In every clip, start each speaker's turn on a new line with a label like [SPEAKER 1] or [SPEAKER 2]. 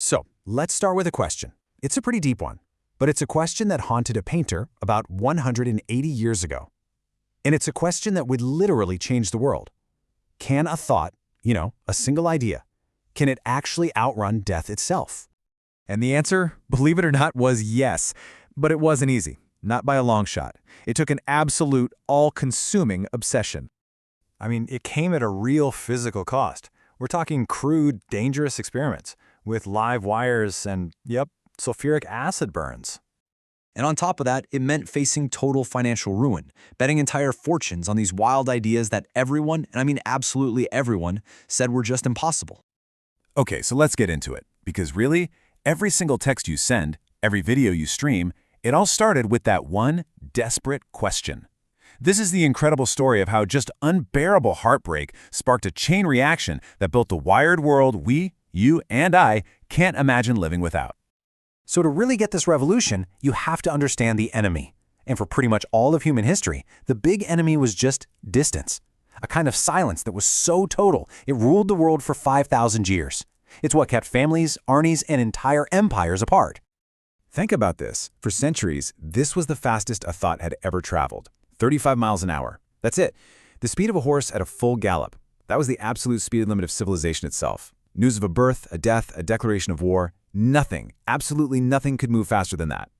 [SPEAKER 1] So, let's start with a question. It's a pretty deep one, but it's a question that haunted a painter about 180 years ago. And it's a question that would literally change the world. Can a thought, a single idea, can it actually outrun death itself?
[SPEAKER 2] And the answer, believe it or not, was yes. But it wasn't easy, not by a long shot. It took an absolute, all-consuming obsession.
[SPEAKER 3] I mean, it came at a real physical cost. We're talking crude, dangerous experiments with live wires and, sulfuric acid burns.
[SPEAKER 4] And on top of that, it meant facing total financial ruin, betting entire fortunes on these wild ideas that everyone, and I mean absolutely everyone, said were just impossible.
[SPEAKER 2] Okay, so let's get into it. Because really, every single text you send, every video you stream, it all started with that one desperate question. This is the incredible story of how just unbearable heartbreak sparked a chain reaction that built the wired world we, you, and I can't imagine living without.
[SPEAKER 1] So to really get this revolution, you have to understand the enemy. And for pretty much all of human history, the big enemy was just distance. A kind of silence that was so total, it ruled the world for 5,000 years. It's what kept families, armies, and entire empires apart.
[SPEAKER 2] Think about this. For centuries, this was the fastest a thought had ever traveled. 35 miles an hour. That's it. The speed of a horse at a full gallop. That was the absolute speed limit of civilization itself. News of a birth, a death, a declaration of war, nothing, absolutely nothing could move faster than that.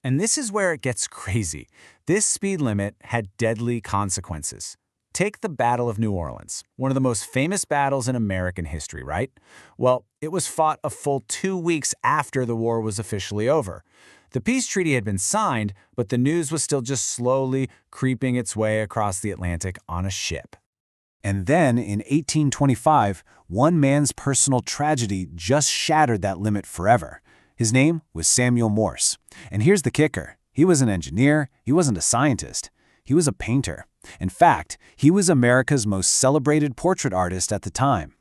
[SPEAKER 1] And this is where it gets crazy. This speed limit had deadly consequences. Take the Battle of New Orleans, one of the most famous battles in American history, right? Well, it was fought a full 2 weeks after the war was officially over. The peace treaty had been signed, but the news was still just slowly creeping its way across the Atlantic on a ship. And then, in 1825, one man's personal tragedy just shattered that limit forever. His name was Samuel Morse. And here's the kicker. He was an engineer, he wasn't a scientist, he was a painter. In fact, he was America's most celebrated portrait artist at the time.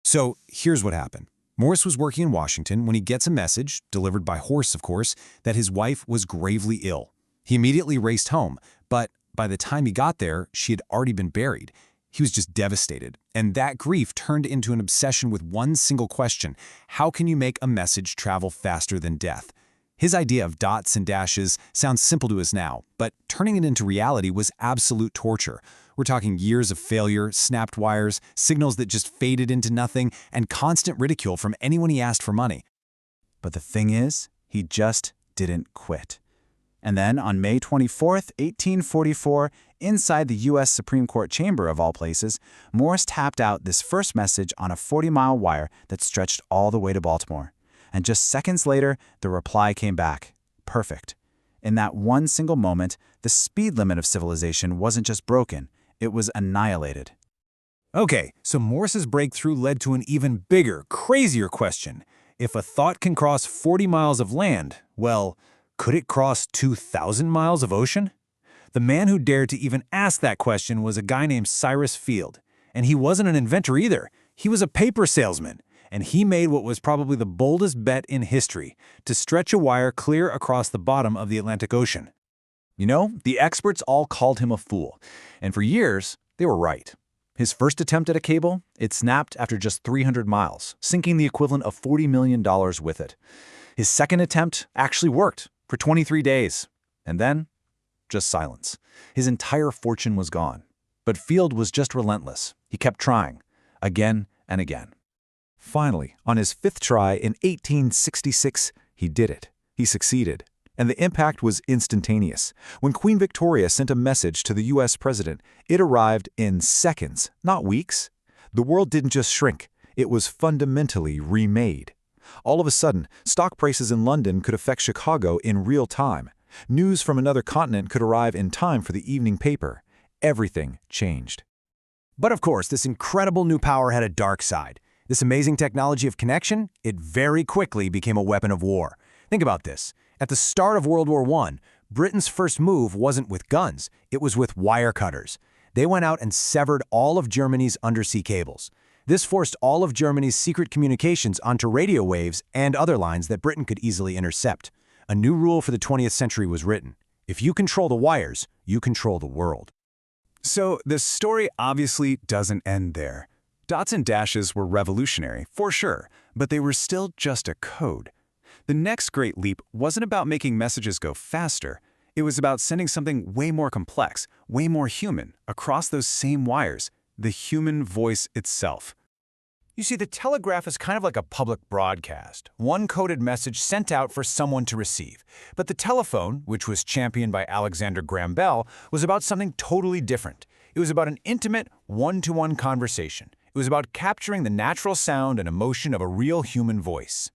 [SPEAKER 2] So here's what happened. Morse was working in Washington when he gets a message, delivered by horse of course, that his wife was gravely ill. He immediately raced home, but by the time he got there, she had already been buried. He was just devastated, and that grief turned into an obsession with one single question: how can you make a message travel faster than death? His idea of dots and dashes sounds simple to us now, but turning it into reality was absolute torture. We're talking years of failure, snapped wires, signals that just faded into nothing, and constant ridicule from anyone he asked for money. But the thing is, he just didn't quit. And then, on May 24, 1844, inside the U.S. Supreme Court chamber of all places, Morse tapped out this first message on a 40-mile wire that stretched all the way to Baltimore. And just seconds later, the reply came back. Perfect. In that one single moment, the speed limit of civilization wasn't just broken, it was annihilated. Okay, so Morse's breakthrough led to an even bigger, crazier question. If a thought can cross 40 miles of land, well, could it cross 2,000 miles of ocean? The man who dared to even ask that question was a guy named Cyrus Field. And he wasn't an inventor either. He was a paper salesman. And he made what was probably the boldest bet in history, to stretch a wire clear across the bottom of the Atlantic Ocean. The experts all called him a fool. And for years, they were right. His first attempt at a cable, it snapped after just 300 miles, sinking the equivalent of $40 million with it. His second attempt actually worked for 23 days. And then, just silence. His entire fortune was gone. But Field was just relentless. He kept trying, again and again. Finally, on his fifth try in 1866, he did it. He succeeded. And the impact was instantaneous. When Queen Victoria sent a message to the U.S. president, it arrived in seconds, not weeks. The world didn't just shrink. It was fundamentally remade. All of a sudden, stock prices in London could affect Chicago in real time. News from another continent could arrive in time for the evening paper. Everything changed.
[SPEAKER 1] But of course, this incredible new power had a dark side. This amazing technology of connection, it very quickly became a weapon of war. Think about this. At the start of World War I, Britain's first move wasn't with guns, it was with wire cutters. They went out and severed all of Germany's undersea cables. This forced all of Germany's secret communications onto radio waves and other lines that Britain could easily intercept. A new rule for the 20th century was written. If you control the wires, you control the world.
[SPEAKER 2] So the story obviously doesn't end there. Dots and dashes were revolutionary, for sure, But they were still just a code. The next great leap wasn't about making messages go faster. It was about sending something way more complex, way more human, across those same wires, the human voice itself.
[SPEAKER 1] You see, the telegraph is kind of like a public broadcast, one coded message sent out for someone to receive. But the telephone, which was championed by Alexander Graham Bell, was about something totally different. It was about an intimate, one-to-one conversation. It was about capturing the natural sound and emotion of a real human voice.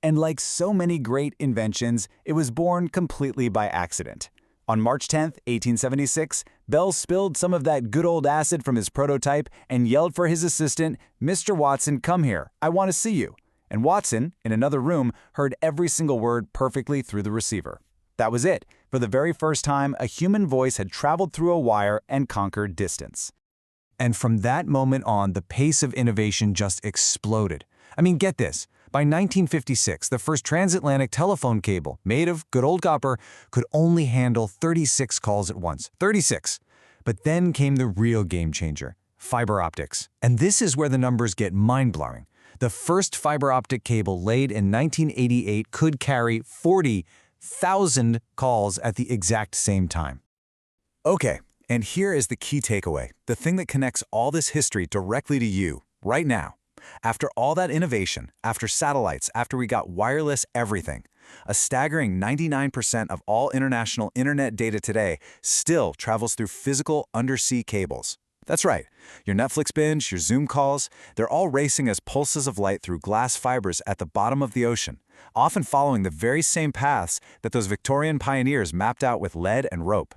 [SPEAKER 1] And like so many great inventions, it was born completely by accident. On March 10, 1876, Bell spilled some of that good old acid from his prototype and yelled for his assistant, "Mr. Watson, come here. I want to see you." And Watson, in another room, heard every single word perfectly through the receiver. That was it. For the very first time, a human voice had traveled through a wire and conquered distance. And from that moment on, the pace of innovation just exploded. I mean, get this. By 1956, the first transatlantic telephone cable, made of good old copper, could only handle 36 calls at once. 36! But then came the real game changer, fiber optics. And this is where the numbers get mind-blowing. The first fiber optic cable laid in 1988 could carry 40,000 calls at the exact same time. Okay, and here is the key takeaway, the thing that connects all this history directly to you, right now. After all that innovation, after satellites, after we got wireless everything, a staggering 99% of all international internet data today still travels through physical undersea cables. That's right. Your Netflix binge, your Zoom calls, they're all racing as pulses of light through glass fibers at the bottom of the ocean, often following the very same paths that those Victorian pioneers mapped out with lead and rope.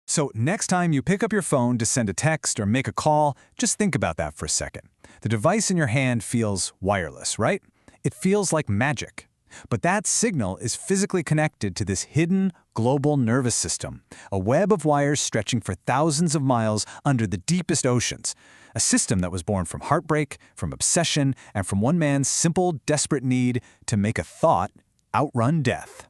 [SPEAKER 1] So next time you pick up your phone to send a text or make a call, just think about that for a second. The device in your hand feels wireless, right? It feels like magic. But that signal is physically connected to this hidden global nervous system, a web of wires stretching for thousands of miles under the deepest oceans, a system that was born from heartbreak, from obsession, and from one man's simple, desperate need to make a thought outrun death.